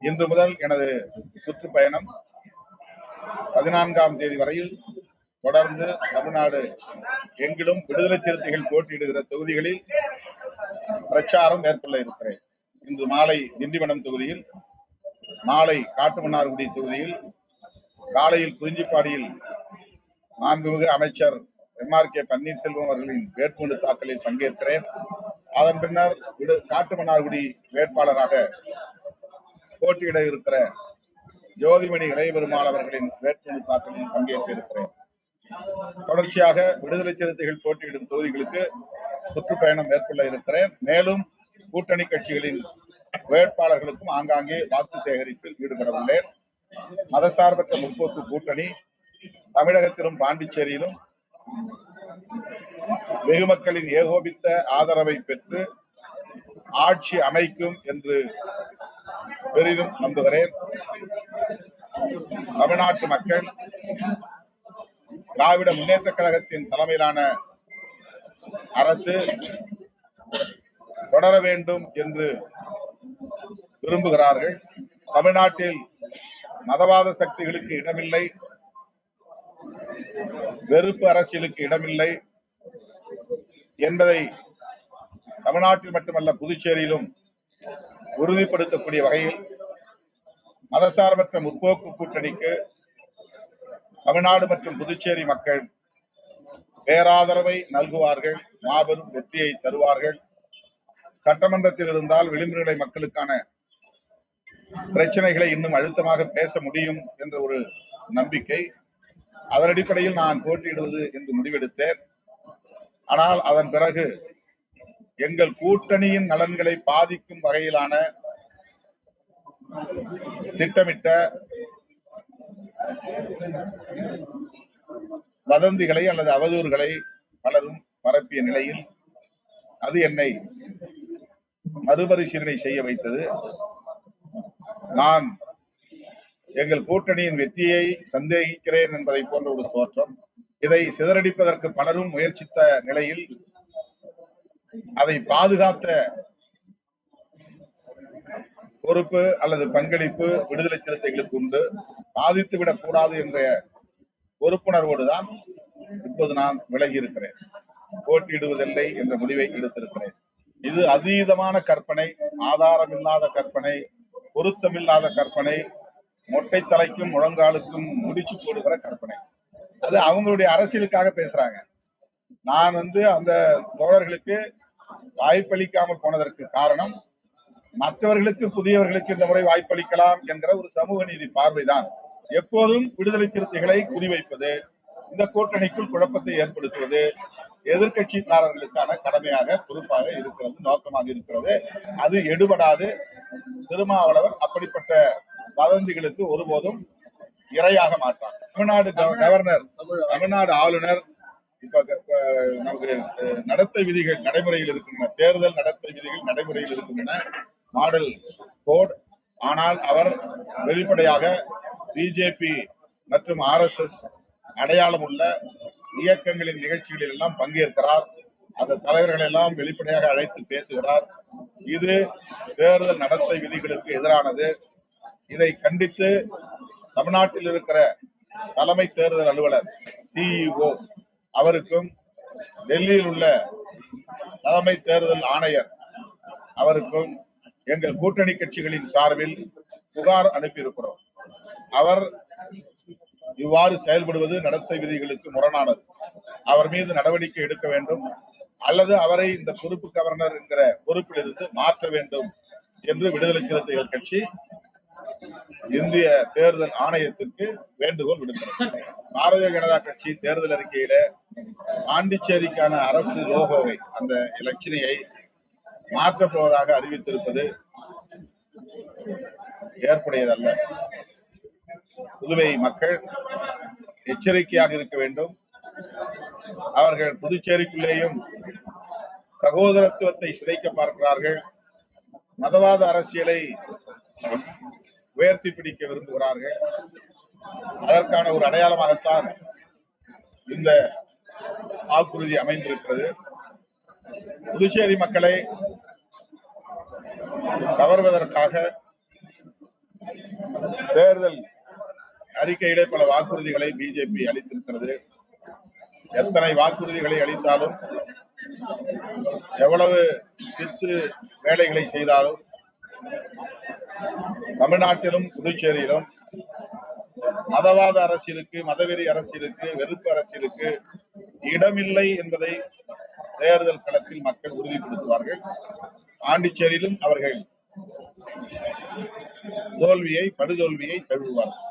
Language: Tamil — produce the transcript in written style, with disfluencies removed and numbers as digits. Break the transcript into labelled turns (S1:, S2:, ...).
S1: இன்று முதல் எனது சுற்றுப்பயணம் 14ஆம் தேதி வரையில் தொடர்ந்து தமிழ்நாடு எங்கிலும் விடுதலை சிறுத்தைகள் போட்டியிடுகிற தொகுதிகளில் பிரச்சாரம் மேற்கொள்ள இருக்கிறேன். இன்று மாலை திண்டிவனம் தொகுதியில், நாளை காட்டுமன்னார்குடி தொகுதியில், காலையில் குறிஞ்சிப்பாடியில் மாண்புமிகு அமைச்சர் MRK பன்னீர்செல்வம் அவர்களின் வேட்புமனு தாக்கலில் பங்கேற்கிறேன். அதன் பின்னர் காட்டுமன்னார்குடி வேட்பாளராக போட்டியிட இருக்கிற ஜோதிமணி இளையபெருமாள் அவர்களின் வேட்புமனு தாக்கலில் பங்கேற்க இருக்கிறேன். தொடர்ச்சியாக விடுதலை சிறுத்தைகள் போட்டியிடும் தொகுதிகளுக்கு சுற்றுப்பயணம் மேற்கொள்ள இருக்கிறேன். மேலும் கூட்டணி கட்சிகளின் வேட்பாளர்களுக்கும் ஆங்காங்கே வாக்கு சேகரிப்பில் ஈடுபட உள்ளேன். மதசார்பற்ற முற்போக்கு கூட்டணி தமிழகத்திலும் பாண்டிச்சேரியிலும் வெகு மக்களின் ஏகோபித்த ஆதரவை பெற்று ஆட்சி அமைக்கும் என்று பெரிதும் நம்புகிறேன். தமிழ்நாட்டு மக்கள் திராவிட முன்னேற்ற கழகத்தின் தலைமையிலான அரசு தொடர வேண்டும் என்று விரும்புகிறார்கள். தமிழ்நாட்டில் மதவாத சக்திகளுக்கு இடமில்லை, வெறுப்பு அரசியலுக்கு இடமில்லை என்பதை தமிழ்நாட்டில் மட்டுமல்ல புதுச்சேரியிலும் உறுதிப்படுத்தக்கூடிய வகையில் மதசார்பற்ற முற்போக்கு கூட்டணிக்கு தமிழ்நாடு மற்றும் புதுச்சேரி மக்கள் பேராதரவை நல்குவார்கள், மாபெரும் வெற்றியை தருவார்கள். சட்டமன்றத்தில் இருந்தால் விளிம்பு நிலை மக்களுக்கான பிரச்சனைகளை இன்னும் அழுத்தமாக பேச முடியும் என்ற ஒரு நம்பிக்கை. அதன் அடிப்படையில் நான் போட்டியிடுவது என்று முடிவெடுத்தேன். ஆனால் அதன் பிறகு எங்கள் கூட்டணியின் நலன்களை பாதிக்கும் வகையிலான திட்டமிட்ட வதந்திகளை அல்லது அவதூறுகளை பலரும் பரப்பிய நிலையில் அது என்னை மறுபரிசீலனை செய்ய வைத்தது. நான் எங்கள் கூட்டணியின் வெற்றியை சந்தேகிக்கிறேன் என்பதை போன்ற ஒரு தோற்றம். இதை சிதறடிப்பதற்கு பலரும் முயற்சித்த நிலையில் அதை பாதுகாத்த பொறுப்பு அல்லது பங்களிப்பு விடுதலை சிறுத்தைகளுக்கு உண்டு. பாதித்துவிடக் கூடாது என்ற பொறுப்புணர்வோடுதான் இப்போது நான் விலகி இருக்கிறேன். போட்டியிடுவதில்லை என்ற முடிவை எடுத்திருக்கிறேன். இது அதீதமான கற்பனை, ஆதாரமில்லாத கற்பனை, பொருத்தமில்லாத கற்பனை, மொட்டை தலைக்கும் முழங்காலுக்கும் முடிச்சு போடுகிற கற்பனை. அது அவங்களுடைய அரசியலுக்காக பேசுறாங்க. நான் அந்த தோழர்களுக்கு வாய்ப்பளிக்காமல் போனதற்கு காரணம் மற்றவர்களுக்கு, புதியவர்களுக்கு இந்த முறை வாய்ப்பளிக்கலாம் என்கிற ஒரு சமூக நீதி பார்வைதான். எப்போதும் விடுதலை சிறுத்தைகளை குறிவைப்பது, இந்த கூட்டணிக்குள் குழப்பத்தை ஏற்படுத்துவது எதிர்கட்சிக்காரர்களுக்கான கடமையாக, பொறுப்பாக இருக்கிறது, நோக்கமாக இருக்கிறது. அது எடுபடாது. திருமாவளவன் அப்படிப்பட்ட வதந்திகளுக்கு ஒருபோதும் இரையாக மாட்டார். தமிழ்நாடு கவர்னர், தமிழ்நாடு ஆளுநர் இப்ப நமக்கு நடத்தை விதிகள் நடைமுறையில் இருக்கின்றன, தேர்தல் நடத்தை விதிகள் நடைமுறையில் இருக்கின்றன, மாடல் கோட். ஆனால் அவர் வெளிப்படையாக பிஜேபி மற்றும் RSS அடையாளம் உள்ள இயக்கங்களின் நிகழ்ச்சிகளில் எல்லாம் பங்கேற்கிறார். அந்த தலைவர்கள் எல்லாம் வெளிப்படையாக அழைத்து பேசுகிறார். இது தேர்தல் நடத்தை விதிகளுக்கு எதிரானது. இதை கண்டித்து தமிழ்நாட்டில் இருக்கிற தலைமை தேர்தல் அலுவலர் CEO அவருக்கும், டெல்லியில் உள்ள தலைமை தேர்தல் ஆணையர் அவருக்கும் எங்கள் கூட்டணி கட்சிகளின் சார்பில் புகார் அனுப்பியிருக்கிறோம். அவர் இவ்வாறு செயல்படுவது நடத்தை விதிகளுக்கு முரணானது. அவர் மீது நடவடிக்கை எடுக்க வேண்டும் அல்லது அவரை இந்த பொறுப்பு கவர்னர் என்கிற பொறுப்பிலிருந்து மாற்ற வேண்டும் என்று விடுதலை சிறுத்தைகள் கட்சி இந்திய தேர்தல் ஆணையத்திற்கு வேண்டுகோள் விடுக்கிறது. பாரதிய ஜனதா கட்சி தேர்தல் அறிக்கையில பாண்டிச்சேரிக்கான அரசு லோகோவை, அந்த இலச்சினையை மாற்றப் போவதாக அறிவித்திருப்பது ஏற்புடையதல்ல. புதுவை மக்கள் எச்சரிக்கையாக இருக்க வேண்டும். அவர்கள் புதுச்சேரிக்குள்ளேயும் சகோதரத்துவத்தை சிதைக்க பார்க்கிறார்கள். மதவாத அரசியலை உயர்த்தி பிடிக்க விரும்புகிறார்கள். அதற்கான ஒரு அடையாளமாகத்தான் இந்த வாக்குறுதி அமைந்திருக்கிறது. புதுச்சேரி மக்களை கவர்வதற்காக தேர்தல் அறிக்கையிலே பல வாக்குறுதிகளை பிஜேபி அளித்திருக்கிறது. எத்தனை வாக்குறுதிகளை அளித்தாலும், எவ்வளவு சித்து வேலைகளை செய்தாலும், தமிழ்நாட்டிலும் புதுச்சேரியிலும் மதவாத அரசியலுக்கு, மதவெறி அரசியலுக்கு, வெறுப்பு அரசியலுக்கு இடமில்லை என்பதை தேர்தல் களத்தில் மக்கள் உறுதிப்படுத்துவார்கள். பாண்டிச்சேரியிலும் அவர்கள் படுதோல்வியை தழுவுவார்கள்.